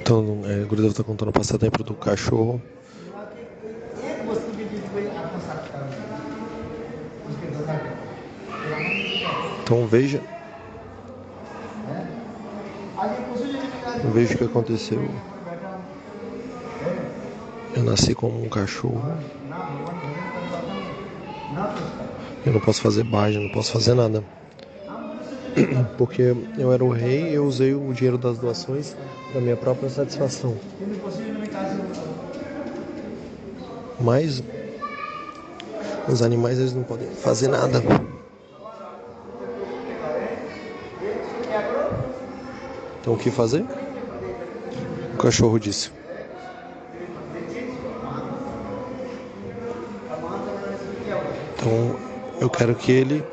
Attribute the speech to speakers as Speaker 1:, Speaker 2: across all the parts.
Speaker 1: O Gurudev está contando o passatempo do cachorro. Então veja o que aconteceu. Eu nasci como um cachorro. Eu não posso fazer bhajan, não posso fazer nada. Porque eu era o rei e eu usei o dinheiro das doações para minha própria satisfação. Mas os animais, eles não podem fazer nada. Então o que fazer? O cachorro disse: então eu quero que ele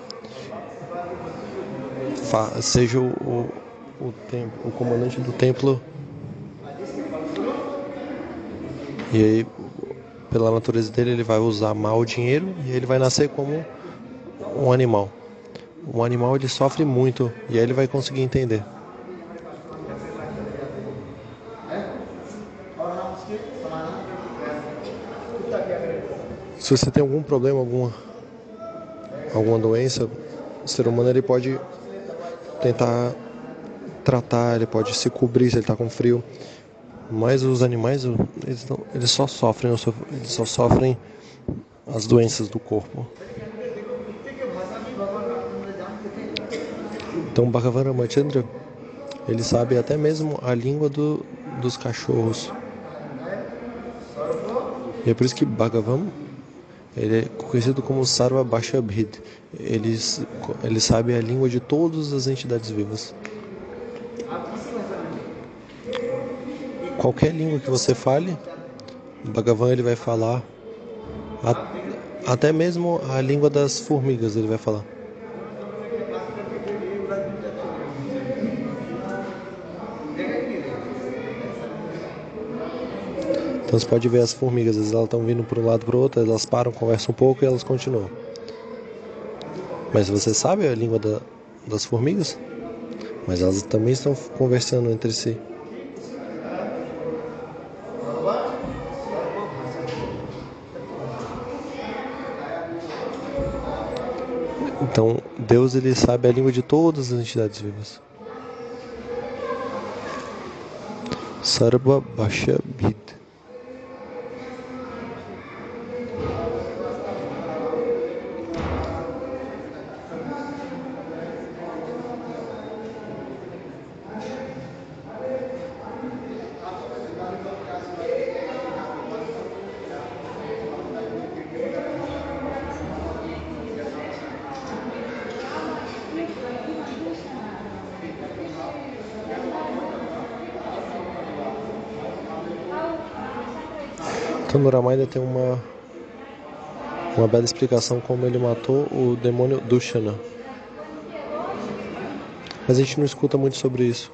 Speaker 1: seja o comandante do templo. E aí, pela natureza dele, ele vai usar mal o dinheiro e ele vai nascer como um animal. Um animal, ele sofre muito e aí ele vai conseguir entender. Se você tem algum problema, alguma doença, o ser humano, ele pode tentar tratar, ele pode se cobrir se ele está com frio. Mas os animais, eles só sofrem as doenças do corpo. Então Bhagavan Ramachandra, ele sabe até mesmo a língua dos cachorros. E é por isso que Bhagavan, ele é conhecido como Sarva Bhashabhid. Ele sabe a língua de todas as entidades vivas. Qualquer língua que você fale, Bhagavan, ele vai falar. Até mesmo a língua das formigas ele vai falar. Então você pode ver as formigas, às vezes elas estão vindo para um lado para o outro, elas param, conversam um pouco e elas continuam. Mas você sabe a língua das formigas? Mas elas também estão conversando entre si. Então Deus, ele sabe a língua de todas as entidades vivas. Sarva Bhashabhid. Então no Ramayana tem uma bela explicação como ele matou o demônio Dushana. Mas a gente não escuta muito sobre isso.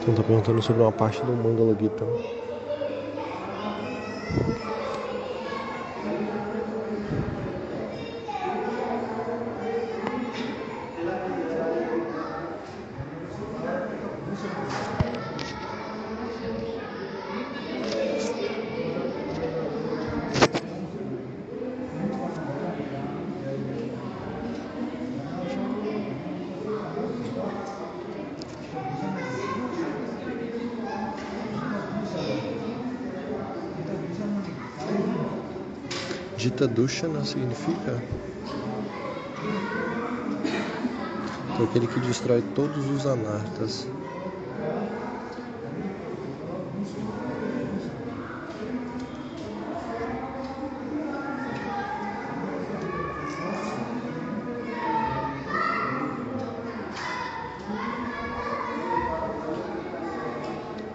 Speaker 1: Então está perguntando sobre uma parte do Mangala Gita. Dita Dushana significa então, aquele que destrói todos os anartas.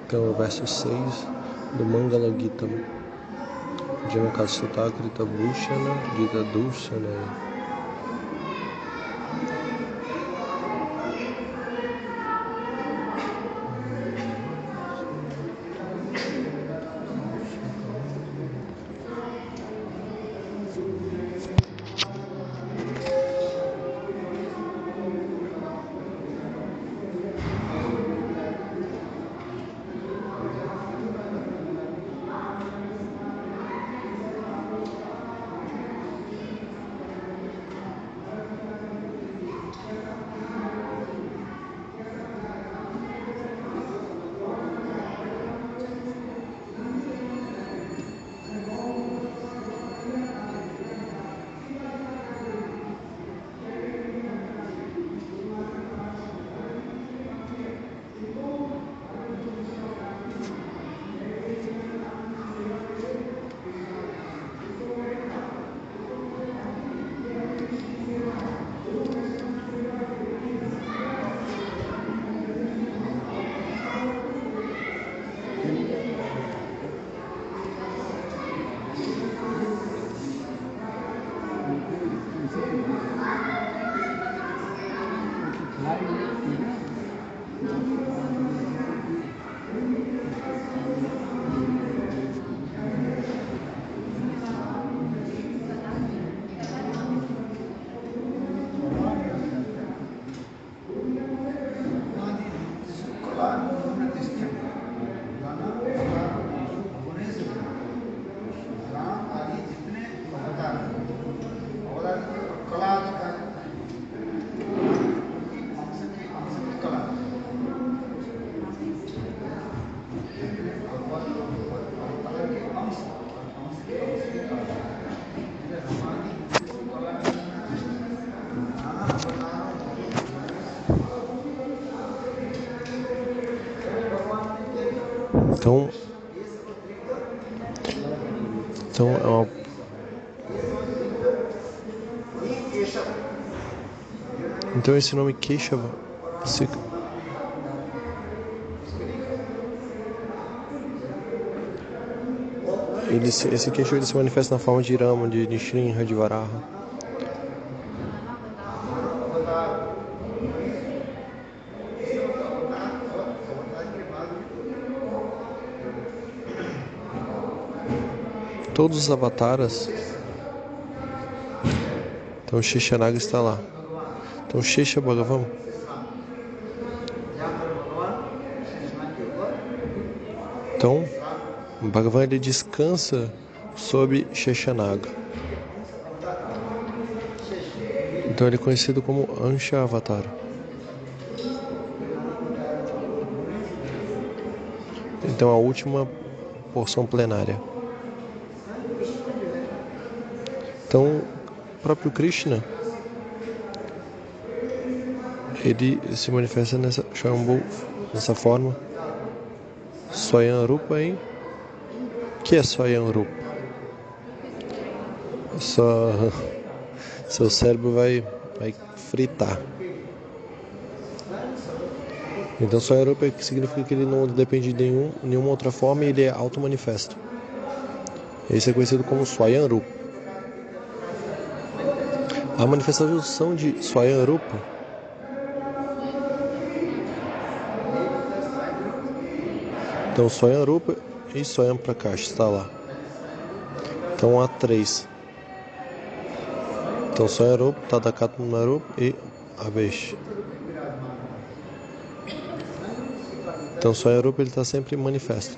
Speaker 1: Então, o verso 6 do Mangala Gita. Jamakasuta Krita Bhushana Dita Dushana. Então é uma... Então esse nome Keshava esse Keshava ele se manifesta na forma de Rama, de Nishrinha, de Varaha. Todos os avataras. Então Sheshanaga está lá. Então Shesha Bhagavan. Então Bhagavan ele descansa sobre Sheshanaga. Então ele é conhecido como Ansha Avatar. Então a última porção plenária. Então o próprio Krishna ele se manifesta nessa Shambhu, nessa forma Swayam Rupa, hein? Que é Swayam Rupa? Seu cérebro vai fritar. Então Swayam Rupa significa que ele não depende de nenhuma outra forma e ele é auto-manifesto. Esse é conhecido como Swayam Rupa. A manifestação de Swayam Rupa então Swayam Rupa e Swayam Prakash está lá. Então há 3. Então Swayam Rupa, Tadakatma Rupa e Avesh. Então Swayam Rupa ele está sempre manifesto.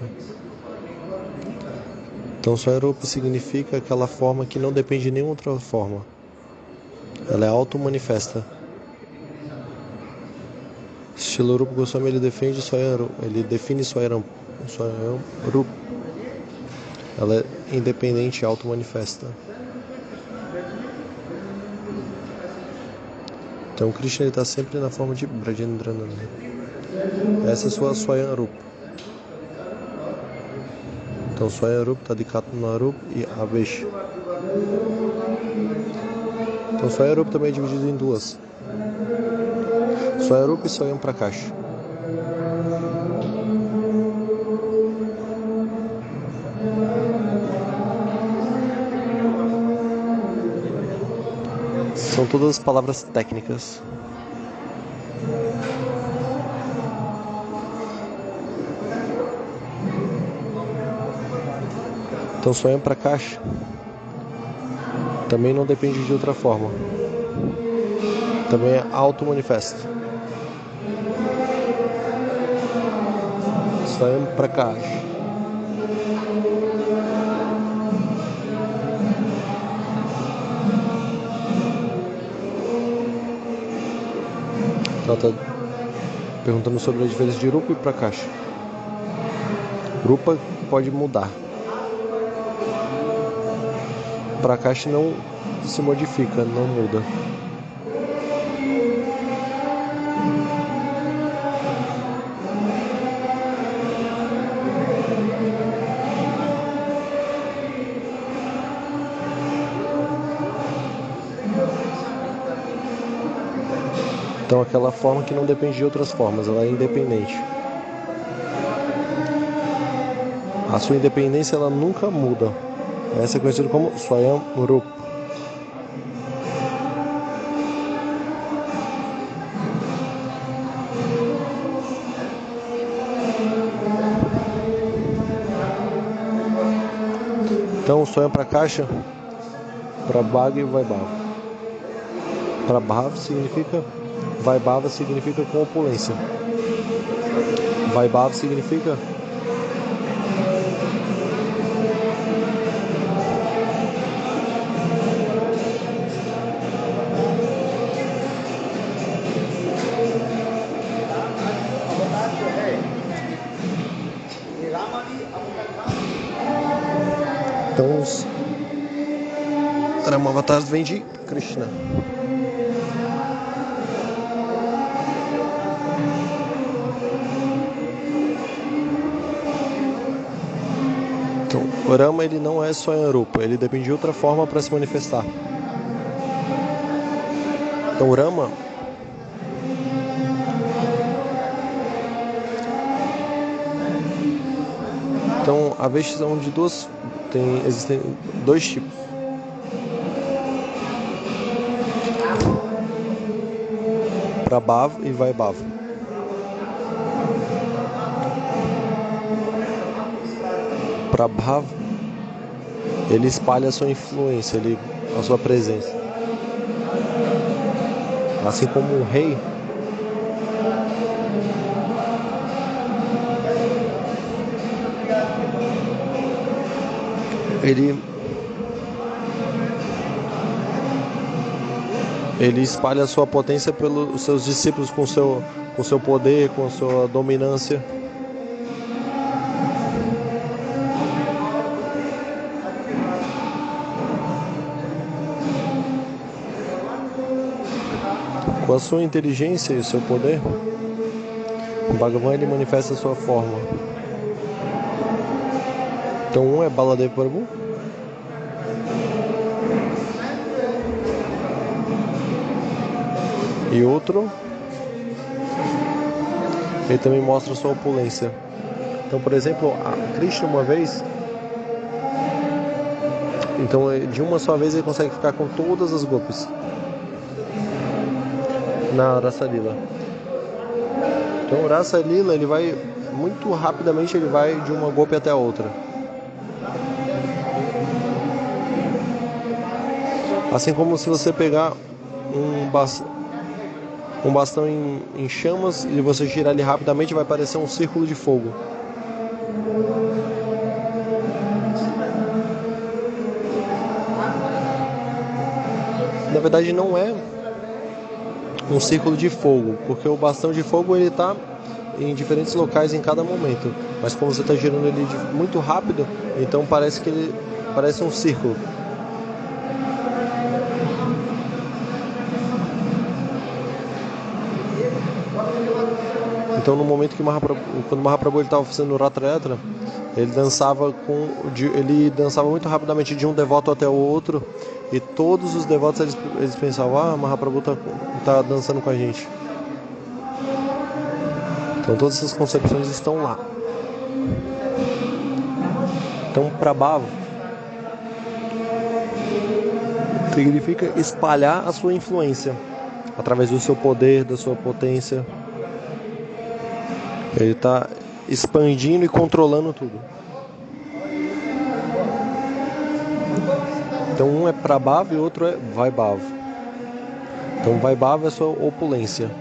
Speaker 1: Então Swayam Rupa significa aquela forma que não depende de nenhuma outra forma. Ela é auto-manifesta. Srila Rupa Goswami ele defende Swayam Rupa, ele define Swayam Rupa. Ela é independente e auto-manifesta. Então o Krishna está sempre na forma de Brajendrananda. Essa é a sua Swayamrupa. Então Swayamrupa está de Katmarupa e Avesh. Então Swayamrupa também é dividido em duas: Swayamrupa e Swayam Prakash. São todas palavras técnicas. Então Swayam Prakash também não depende de outra forma. Também é auto-manifesto. Swayam Prakash. Ela está perguntando sobre a diferença de Rupa e Prakash. Rupa pode mudar. Prakash não se modifica, não muda. Então aquela forma que não depende de outras formas, ela é independente. A sua independência ela nunca muda. Essa é conhecida como Swayamrupa. Então Swayam Prakasha, Prabhav e Vaibhava. Prabhav significa, Vaibhava significa com opulência. Vaibhava significa então os Ramavataras vêm de Krishna. Então, o Rama ele não é só em Rupa, ele depende de outra forma para se manifestar. Então o Rama então a vesão de duas existem dois tipos. Prabhav e Vaibhava. Prabhav ele espalha a sua influência, a sua presença. Assim como um rei ele espalha a sua potência pelos seus discípulos com seu poder, com sua dominância. Com a sua inteligência e o seu poder, o Bhagavan ele manifesta a sua forma. Então um é Baladev Prabhu e outro ele também mostra a sua opulência. Então, por exemplo, a Krishna uma vez, então de uma só vez ele consegue ficar com todas as gopis na Rasa Lila. Então o Rasa Lila ele vai muito rapidamente, ele vai de uma gopi até a outra. Assim como se você pegar um bastão em chamas e você girar ele rapidamente, vai parecer um círculo de fogo. Na verdade não é um círculo de fogo, porque o bastão de fogo ele está em diferentes locais em cada momento, mas como você está girando ele muito rápido, então parece um círculo. Então no momento que quando Mahaprabhu ele estava fazendo o Ratra Yatra, ele dançava muito rapidamente de um devoto até o outro, e todos os devotos eles pensavam, Mahaprabhu tá dançando com a gente. Então todas essas concepções estão lá. Então Prabhava significa espalhar a sua influência através do seu poder, da sua potência. Ele está expandindo e controlando tudo. Então um é Prabhava e outro é Vaibhava. Então Vaibhava é a sua opulência.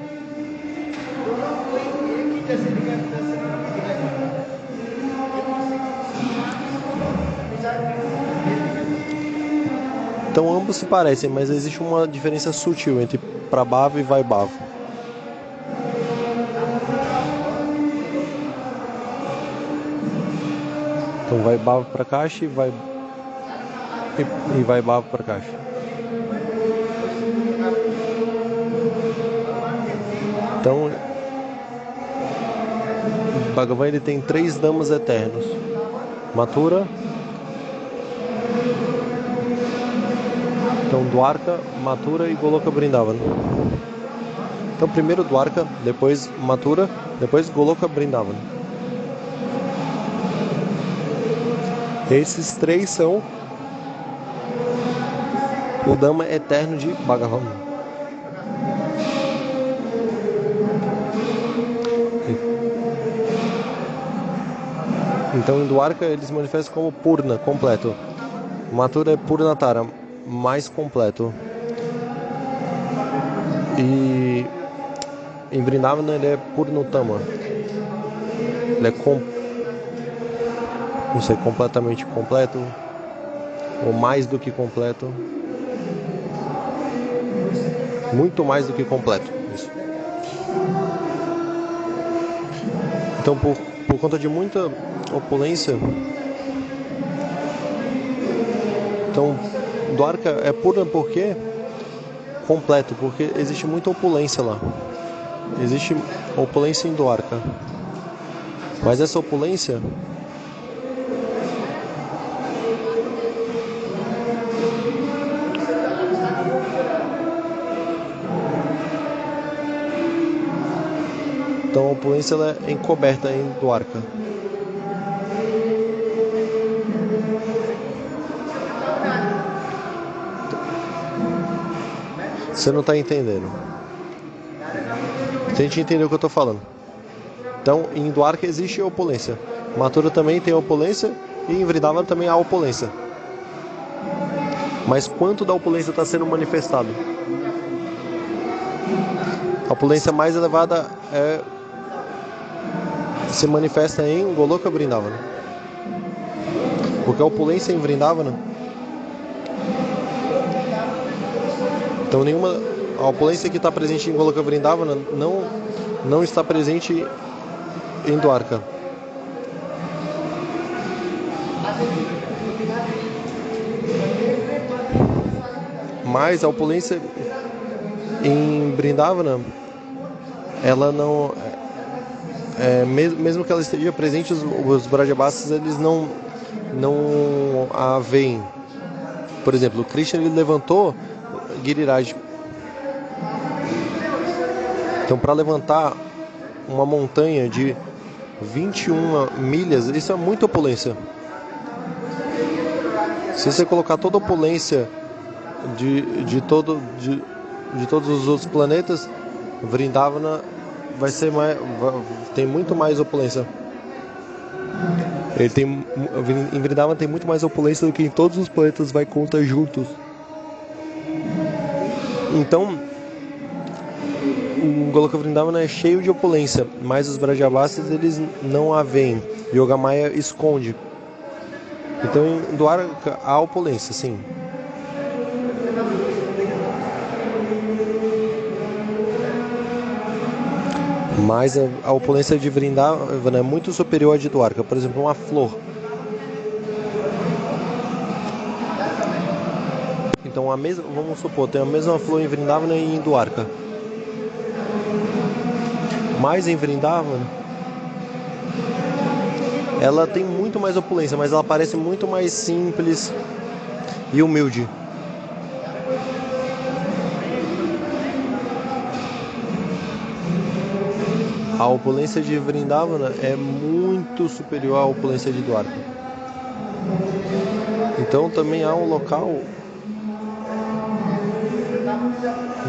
Speaker 1: Então ambos se parecem, mas existe uma diferença sutil entre Prabhava e Vaibhava. Então Vaibhava Prakash e Vaibhava Prakash. Então Bhagavan ele tem 3 damas eternos: Mathura, então Dwarka, Mathura e Goloka Vrindavan. Então primeiro Dwarka, depois Mathura, depois Goloka Vrindavan. Esses 3 são o Dama eterno de Bhagavan. Então em Dwarka eles se manifestam como Purna, completo. Mathura é Purnatara, mais completo. E em Vrindavana ele é Purnutama. Ele é não sei, completamente completo, ou mais do que completo, muito mais do que completo. Isso. Então por conta de muita opulência, então Dwarka é pura porque completo, porque existe muita opulência lá. Existe opulência em Dwarka, mas essa opulência então a opulência ela é encoberta em Dwarka. Você não está entendendo. Tente entender o que eu estou falando. Então, em Dwarka existe opulência. Mathura também tem opulência e em Vrindavana também há opulência. Mas quanto da opulência está sendo manifestado? A opulência mais elevada se manifesta em Goloka Vrindavana. Porque a opulência em Vrindavana, então a opulência que está presente em Goloka Vrindavana não está presente em Dwarka. Mas a opulência em Vrindavana, ela não mesmo que ela esteja presente, os Brajabasas eles não a veem. Por exemplo, o Krishna ele levantou Giriraj. Então para levantar uma montanha de 21 milhas, isso é muita opulência. Se você colocar toda a opulência de todos os outros planetas, Vrindavana vai ser tem muito mais opulência. Em Vrindavana tem muito mais opulência do que em todos os planetas Vaikunta juntos. Então, o Goloka Vrindavana é cheio de opulência, mas os Brajavasis eles não a veem. Yogamaya esconde. Então, em Dwarka há opulência, sim. Mas a opulência de Vrindavana é muito superior à de Dwarka. Por exemplo, uma flor. Então, vamos supor, tem a mesma flor em Vrindavana e em Dwarka. Mas em Vrindavana, ela tem muito mais opulência, mas ela parece muito mais simples e humilde. A opulência de Vrindavana é muito superior à opulência de Dwarka. Então também há um local,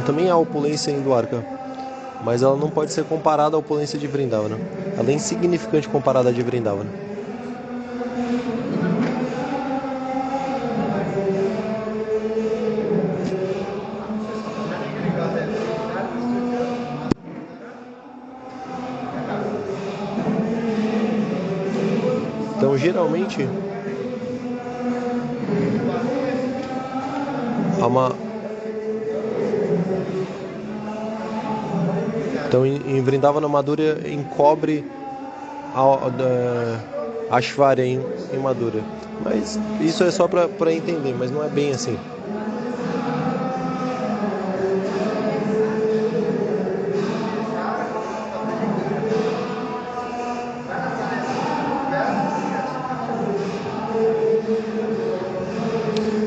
Speaker 1: também há opulência em Dwarka, mas ela não pode ser comparada à opulência de Vrindavana. Ela é insignificante comparada à de Vrindavana. Então, geralmente, então em Vrindavana Madhurya encobre a Ashvarya em Madhurya. Mas isso é só para entender, mas não é bem assim.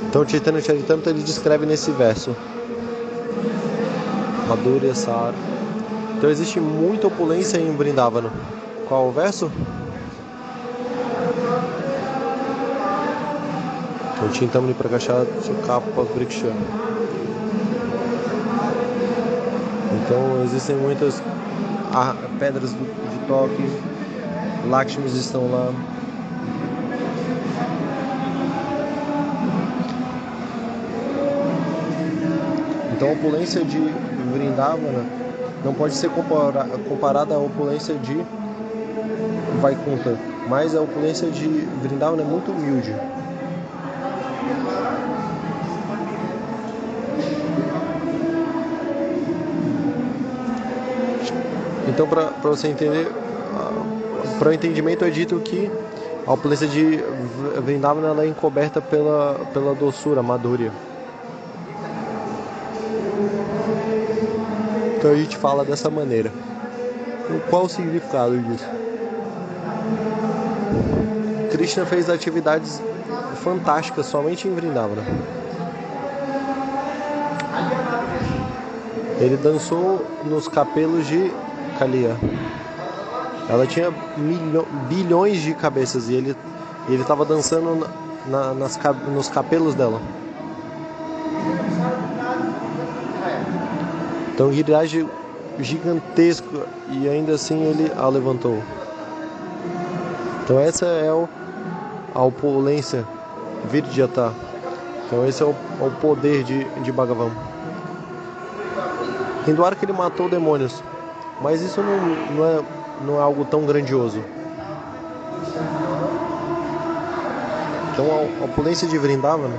Speaker 1: Então Chaitanya Charitamrita ele descreve nesse verso Madhurya Sar. Então existe muita opulência em Vrindavana. Qual o verso? Então Chintamani Prakashat Chukapa Vriksha. Então existem muitas pedras de toque, Lakshmis estão lá. Então a opulência de Vrindavana não pode ser comparada à opulência de Vaikuntha, mas a opulência de Vrindavana é muito humilde. Então para você entender, para o entendimento é dito que a opulência de Vrindavana ela é encoberta pela doçura, Madhurya. Então a gente fala dessa maneira. Qual o significado disso? Krishna fez atividades fantásticas somente em Vrindavana. Ele dançou nos capelos de Kalia. Ela tinha bilhões de cabeças e ele estava dançando nos capelos dela. Então Giriraj gigantesco e ainda assim ele a levantou. Então essa é a opulência Virjata. Então esse é o poder de Bhagavan. Em Dwarka ele matou demônios, mas isso não é algo tão grandioso. Então a opulência de Vrindavana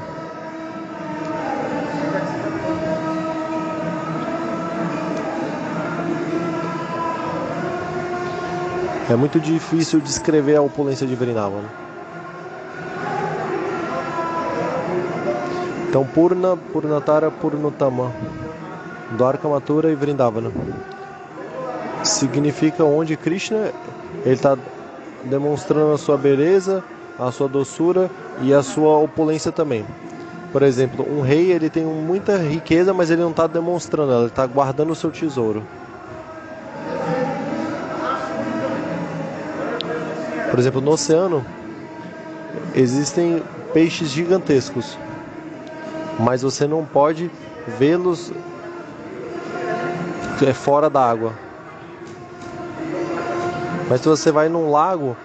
Speaker 1: é muito difícil descrever a opulência de Vrindavana. Então Purna, Purnatara, Purnutama, Dwarka, Mathura e Vrindavana significa onde Krishna ele está demonstrando a sua beleza, a sua doçura e a sua opulência também. Por exemplo, um rei ele tem muita riqueza, mas ele não está demonstrando, ele está guardando o seu tesouro. Por exemplo, no oceano existem peixes gigantescos, mas você não pode vê-los fora da água. Mas se você vai num lago,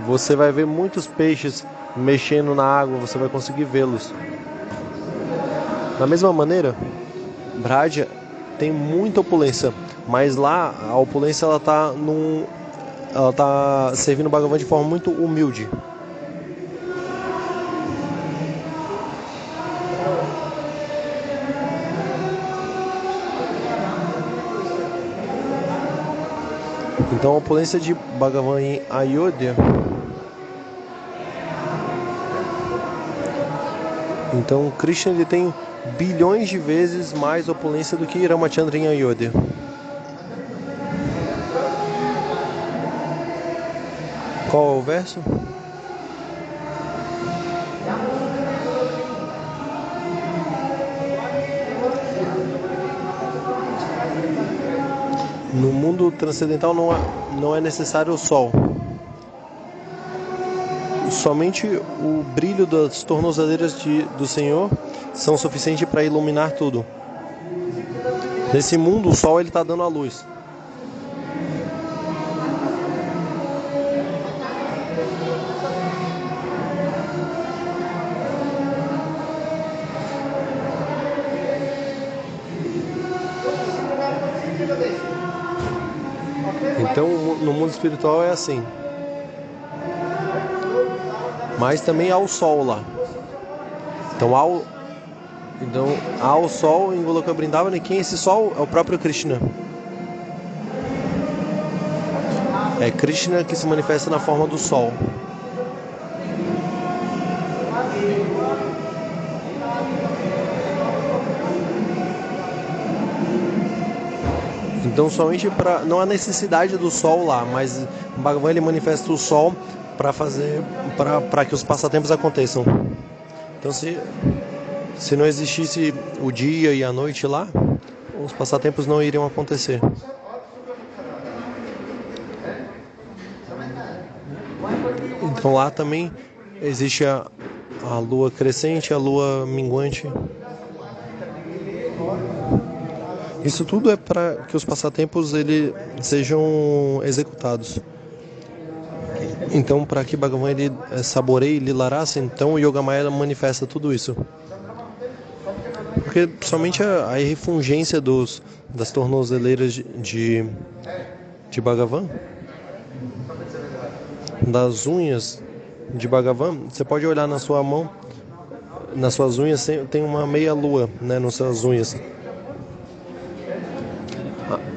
Speaker 1: você vai ver muitos peixes mexendo na água, você vai conseguir vê-los. Da mesma maneira, Braja tem muita opulência, mas lá a opulência ela tá servindo o Bhagavan de forma muito humilde. Então a opulência de Bhagavan em Ayodhya, então Krishna ele tem bilhões de vezes mais opulência do que Ramachandra em Ayodhya. Qual é o verso? No mundo transcendental não é necessário o sol. Somente o brilho das tornozeleiras do Senhor são suficientes para iluminar tudo. Nesse mundo, o sol está dando a luz. Então, no mundo espiritual é assim. Mas também há o sol lá. Então há o sol em Goloka Vrindavana, e quem é esse sol? É o próprio Krishna. É Krishna que se manifesta na forma do sol. Então somente não há necessidade do sol lá, mas o Bhagavan ele manifesta o sol para que os passatempos aconteçam. Então se não existisse o dia e a noite lá, os passatempos não iriam acontecer. Então lá também existe a lua crescente, a lua minguante. Isso tudo é para que os passatempos sejam executados. Então, para que Bhagavan ele saboreie Lilarasa, então o Yogamaya manifesta tudo isso. Porque somente a refulgência das tornozeleiras de Bhagavan, das unhas de Bhagavan, você pode olhar na sua mão, nas suas unhas tem uma meia lua, né, nas suas unhas.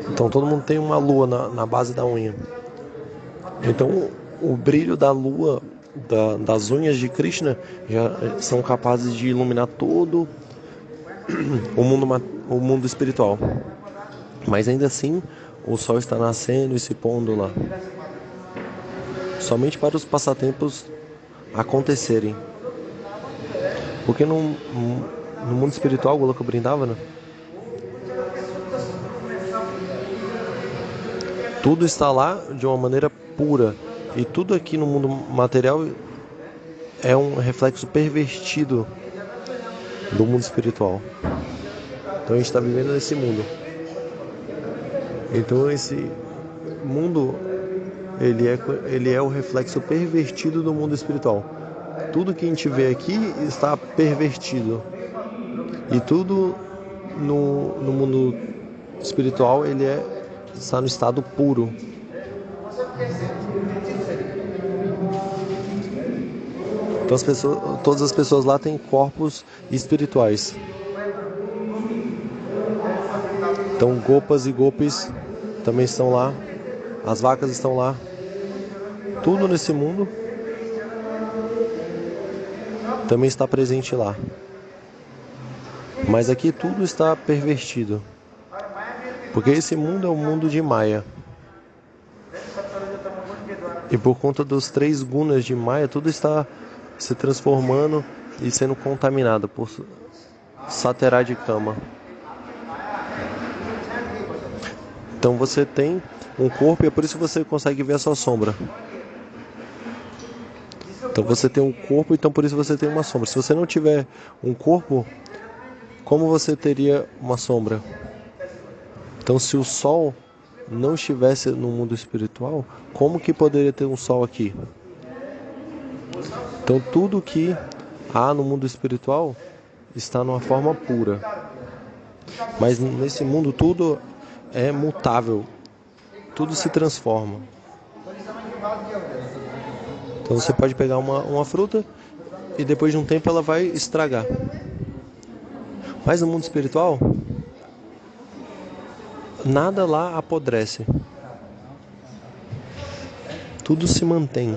Speaker 1: Então todo mundo tem uma lua na base da unha. Então o brilho da lua, das unhas de Krishna, já são capazes de iluminar todo o mundo espiritual. Mas ainda assim, o sol está nascendo e se pondo lá. Somente para os passatempos acontecerem. Porque no mundo espiritual, Goloka Vrindavana, tudo está lá de uma maneira pura. E tudo aqui no mundo material é um reflexo pervertido do mundo espiritual. Então a gente está vivendo nesse mundo. Então esse mundo, ele é o reflexo pervertido do mundo espiritual. Tudo que a gente vê aqui está pervertido. E tudo no mundo espiritual, está no estado puro. Então todas as pessoas lá têm corpos espirituais. Então gopas e gopis também estão lá, as vacas estão lá. Tudo nesse mundo também está presente lá. Mas aqui tudo está pervertido. Porque esse mundo é um mundo de Maya. E por conta dos 3 gunas de Maya, tudo está se transformando e sendo contaminado por Satyarajikama. Então você tem um corpo e é por isso que você consegue ver a sua sombra. Então você tem um corpo, então por isso você tem uma sombra. Se você não tiver um corpo, como você teria uma sombra? Então se o sol não estivesse no mundo espiritual, como que poderia ter um sol aqui? Então tudo que há no mundo espiritual está numa forma pura. Mas nesse mundo tudo é mutável. Tudo se transforma. Então você pode pegar uma fruta e depois de um tempo ela vai estragar. Mas no mundo espiritual, nada lá apodrece. Tudo se mantém.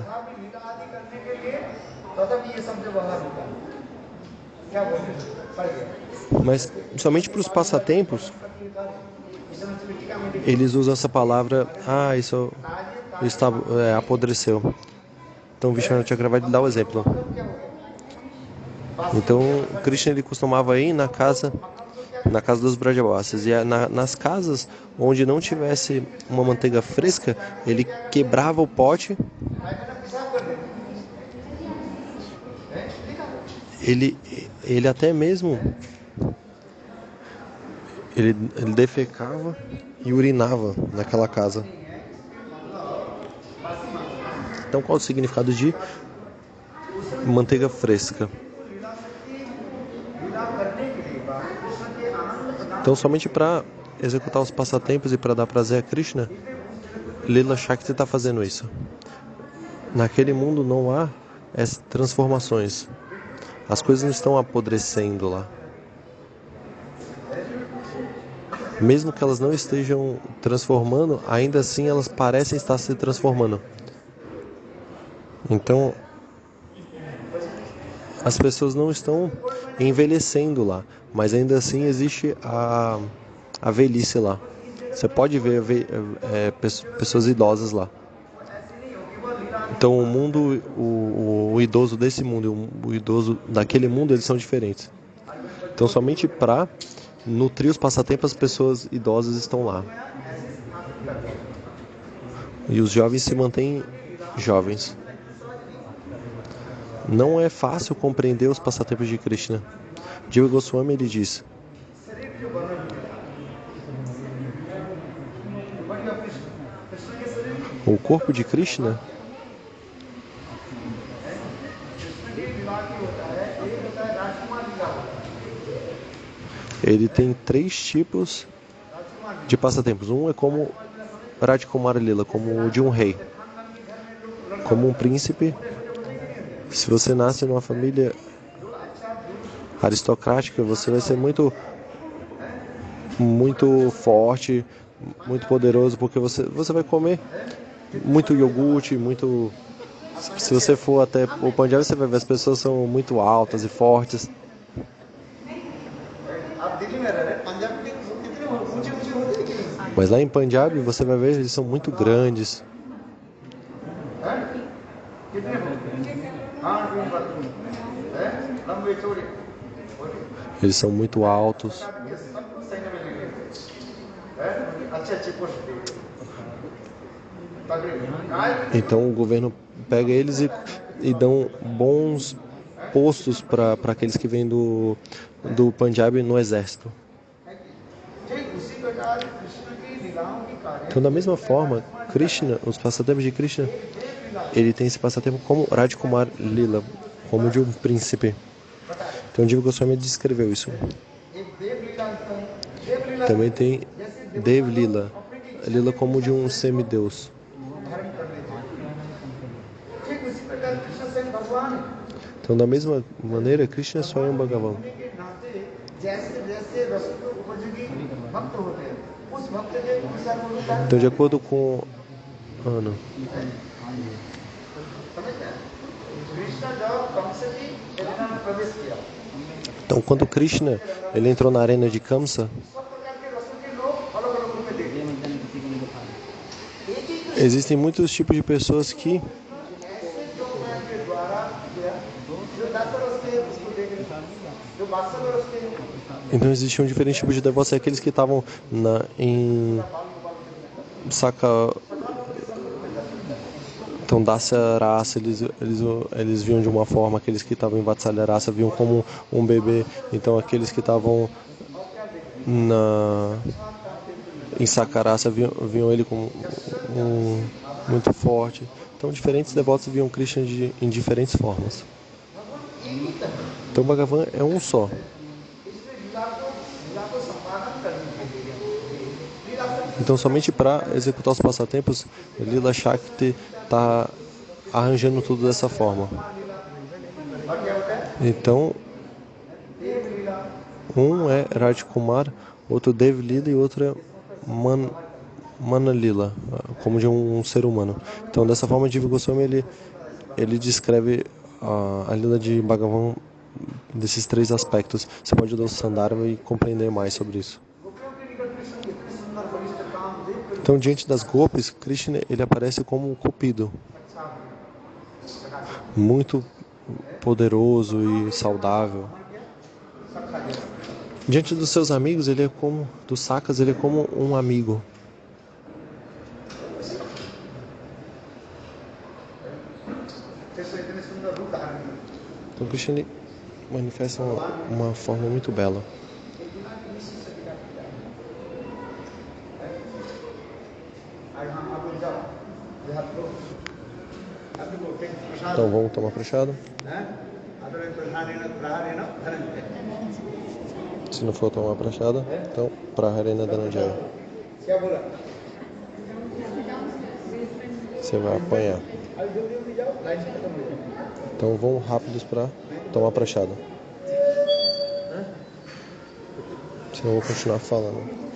Speaker 1: Mas somente para os passatempos, eles usam essa palavra, isso apodreceu. Então Vishwanath Chakravarti dá o exemplo. Então Krishna ele costumava ir na casa dos Brajavasis, e nas casas onde não tivesse uma manteiga fresca, ele quebrava o pote, ele até mesmo ele defecava e urinava naquela casa. Então qual o significado de manteiga fresca? Então somente para executar os passatempos e para dar prazer a Krishna, Lila Shakti está fazendo isso. Naquele mundo não há essas transformações. As coisas não estão apodrecendo lá. Mesmo que elas não estejam transformando, ainda assim elas parecem estar se transformando. Então, as pessoas não estão envelhecendo lá, mas ainda assim existe a velhice lá. Você pode ver pessoas idosas lá. Então o mundo, o idoso desse mundo e o idoso daquele mundo, eles são diferentes. Então somente para nutrir os passatempos as pessoas idosas estão lá. E os jovens se mantêm jovens. Não é fácil compreender os passatempos de Krishna. Jiva Goswami ele diz: o corpo de Krishna ele tem 3 tipos de passatempos. Um é como Rajkumar Lila, como o de um rei, como um príncipe. Se você nasce numa família aristocrática, você vai ser muito forte, muito poderoso, porque você vai comer muito iogurte, muito... Se você for até o Punjab, você vai ver as pessoas são muito altas e fortes. Mas lá em Punjab, você vai ver eles são muito grandes. Eles são muito altos. Então o governo pega eles e dão bons postos para aqueles que vêm do Punjab no exército. Então da mesma forma, Krishna, os passatempos de Krishna, ele tem esse passatempo como Rajkumar Lila, como de um príncipe. Então Jiva Goswami descreveu isso. Também tem Dev Lila, Lila como de um semideus. Então da mesma maneira, Krishna é Swayam Bhagavan. Então de acordo com Ana, então quando Krishna ele entrou na arena de Kamsa, existem muitos tipos de pessoas que então existiam diferentes tipos de devotos, aqueles que estavam em Saka, então Dasya Rasa, eles viam de uma forma, aqueles que estavam em Vatsalya Rasa viam como um bebê, então aqueles que estavam em Sakarasa viam ele como muito forte. Então diferentes devotos viam Krishna em diferentes formas. Então Bhagavan é um só. Então somente para executar os passatempos, Lila Shakti está arranjando tudo dessa forma. Então um é Rajkumar, outro Dev Lila e outro é Mana Lila, como de um ser humano. Então dessa forma Jiva Goswami ele descreve a Lila de Bhagavan desses 3 aspectos. Você pode ler o Sandarbha e compreender mais sobre isso. Então diante das golpes, Krishna ele aparece como um cupido. muito poderoso e saudável. Diante dos seus amigos, ele é como, dos Sakas, ele é como um amigo. Então Krishna ele manifesta uma forma muito bela. Então vamos tomar prachada. Se não for tomar prachada, então Praharena Dhananjaya. Você vai apanhar. Então vamos rápidos para tomar prachada. Senão eu vou continuar falando.